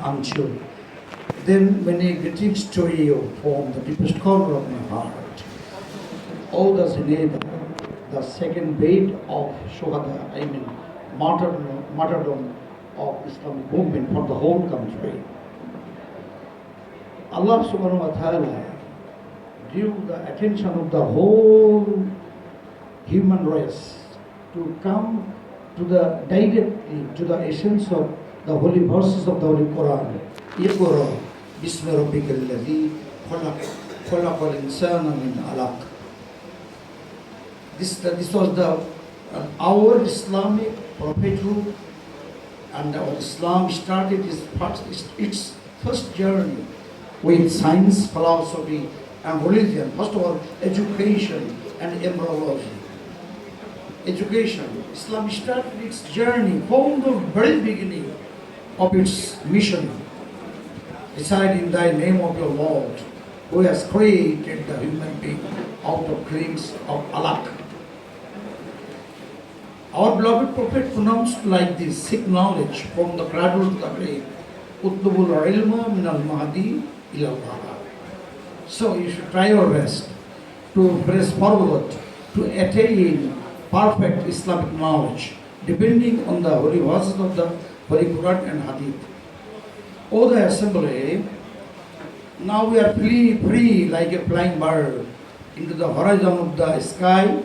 until then many greetings to you from the deepest corner of my heart. All those enable the second bait of Shuhada, martyrdom of Islamic movement for the whole country. Allah subhanahu wa ta'ala drew the attention of the whole human race to come to the directly to the essence of the holy verses of the Holy Quran. Iqra bismi rabbikal ladhi khalaq khalaqal insana min alaq. This was our Islamic prophethood, and our Islam started its first journey with science, philosophy, and religion. First of all, education and embryology. Education. Islam started its journey from the very beginning of its mission. Recite in thy name of your Lord, who has created the human being out of claims of alaq. Our beloved Prophet pronounced like this: seek knowledge from the cradle to the grave. Utlubul ilma min al-mahdi ila al-baba. So you should try your best to press forward to attain perfect Islamic knowledge, depending on the holy verses of the Holy Quran and Hadith. O the assembly, now we are free like a flying bird into the horizon of the sky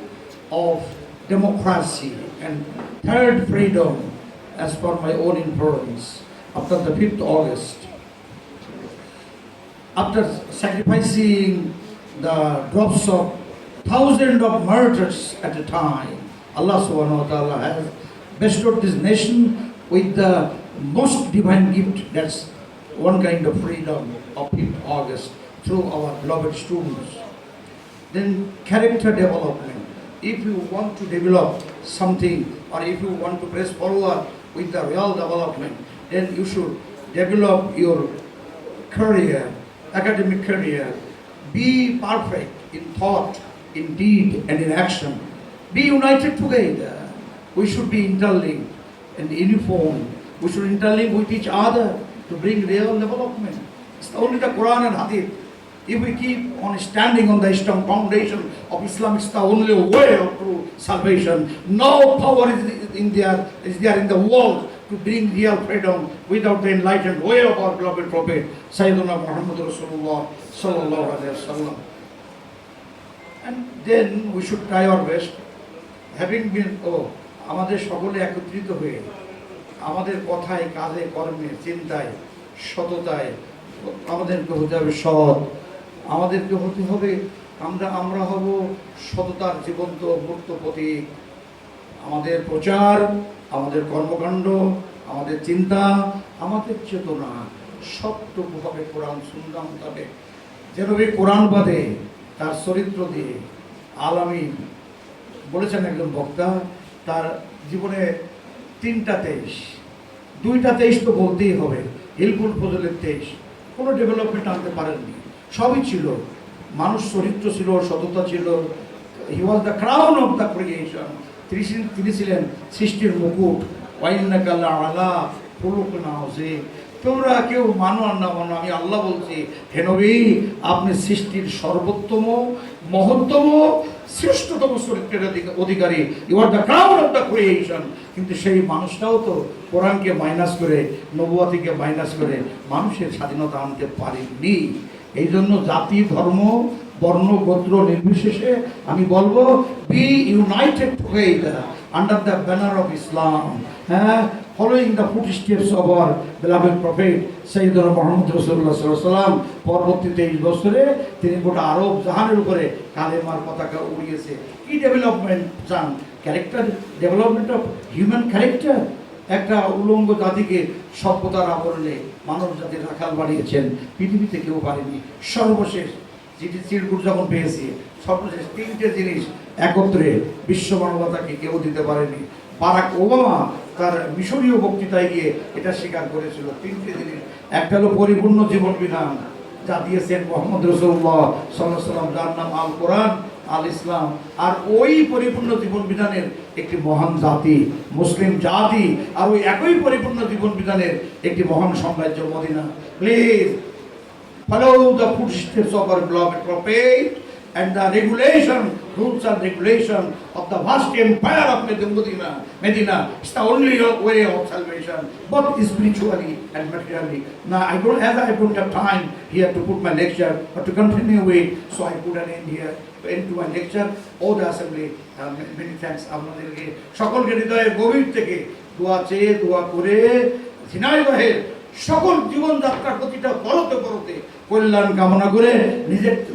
of democracy and third freedom, as per my own inference, after the 5th August. After sacrificing the drops of thousands of martyrs at a time, Allah subhanahu wa ta'ala has bestowed this nation with the most divine gift, that's one kind of freedom of 5th August through our beloved students. Then character development. If you want to develop something, or if you want to press forward with the real development, then you should develop your career, academic career. Be perfect in thought, in deed, and in action. Be united together. We should be interlinked and uniform. We should interlink with each other to bring real development. It's only the Quran and Hadith. If we keep on standing on the strong foundation of Islam, it's the only way of true salvation. No power is there in the world to bring real freedom without the enlightened way of our beloved Prophet Sayyidina Muhammad Rasulullah sallallahu alaihi wasallam. And then we should try our best, having been আমাদের সকলে একত্রিত হয়ে আমাদের কথায়, কাজে, কর্মে, চিন্তায়, সততায় আমাদেরকে হতে হবে সৎ। আমাদেরকে হতে হবে আমরা হব সততার জীবন্ত মূর্ত প্রতীক। আমাদের প্রচার, আমাদের কর্মকাণ্ড, আমাদের চিন্তা, আমাদের চেতনা সবটুকু হবে কোরআন সুন্নাহ মোতাবেক। যেভাবে কোরআন বাদে তার চরিত্র দিয়ে আলামিন বলেছেন একজন বক্তা, তার জীবনে 3টা 23, 2টা 23 তো বলতেই হবে। হিলফুল ফজলের 23 কোনো ডেভেলপমেন্ট আনতে পারেননি, সবই ছিল। মানুষ চরিত্র ছিল, সততা ছিল। He was the crown of the creation. তিনি ছিলেন সৃষ্টির মুকুট। ওয়াইন্নাকা লাআলা খুলুকিন আযীম। তোমরা কেউ মানো আর না মানো, আমি আল্লাহ বলছি, হে নবী, আপনি সৃষ্টির সর্বোত্তম, মহত্তম, শ্রেষ্ঠতম চরিত্রের অধিকারী। You are the crown of the creation. কিন্তু সেই মানুষটাও তো কোরআনকে মাইনাস করে, নবুয়াতিকে মাইনাস করে মানুষের স্বাধীনতা আনতে পারেননি। এই জন্য জাতি, ধর্ম, বর্ণ, গোত্র নির্বিশেষে আমি বলবো, B United together under the banner of Islam, following the footsteps of our beloved Prophet Sayyidina Muhammad Rasulullah sallallahu alaihi wasallam। পরবর্তী 23 বছরে তিনি গোটা আরব জাহানের উপরে কালেমার পতাকা উড়িয়েছে। কি ডেভেলপমেন্ট চান? Character development of human character. একটা উলঙ্গ জাতিকে সভ্যতার আবরণে মানব জাতির রাখাল বানিয়েছেন, পৃথিবীতে কেউ পারেনি। সর্বশেষ যেটি চিরকুট যখন পেয়েছি, সর্বশেষ 3টে জিনিস একত্রে বিশ্ব মানবতাকে কেউ দিতে পারেনি। বারাক ওবামা তার মিশরীয় বক্তৃতায় গিয়ে এটা স্বীকার করেছিল। 3টে জিনিস। একটা হলো পরিপূর্ণ জীবন বিধান, যা দিয়েছেন মুহাম্মদ রাসূলুল্লাহ সাল্লাল্লাহু আলাইহি ওয়াসাল্লাম, যার নাম আল কোরআন। আল ইসলাম। আর ওই পরিপূর্ণ জীবন বিধানের একটি মহান জাতি মুসলিম জাতি, আর ওই একই পরিপূর্ণ জীবন বিধানের একটি মহান সাম্রাজ্য Medina. Please follow the footsteps of our beloved prophet and the rules and regulation of the vast empire of Medina. Medina is the only way of salvation, both spiritually and materially. Now, I don't have time here to put my lecture, but to continue it, so I put an end here, end to my lecture. All the assembly, many thanks. আপনাদেরকে সকলকে হৃদয়ের গভীর থেকে দোয়া করে ঝিনাইদহের সকল জীবনযাত্রার প্রতিটা পরতে কল্যাণ কামনা করে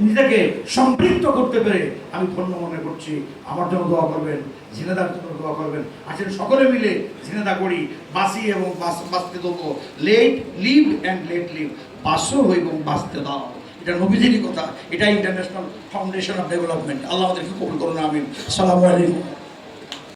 নিজেকে সম্পৃক্ত করতে পেরে আমি ধন্য মনে করছি। আমার জন্য দোয়া করবেন, ঝিনাইদার জন্য দোয়া করবেন। আসেন সকলে মিলে ঝিনাইদা করি, বাঁচি এবং বাঁচতে দেবো। Late live and let leave, বাঁচো এবং বাঁচতে দাও। এটা নবীজিরই কথা, এটা ইন্টারন্যাশনাল ফাউন্ডেশন অফ ডেভেলপমেন্ট। আল্লাহ আমাদেরকে কবুল করুন, আমিন। আসসালামু আলাইকুম।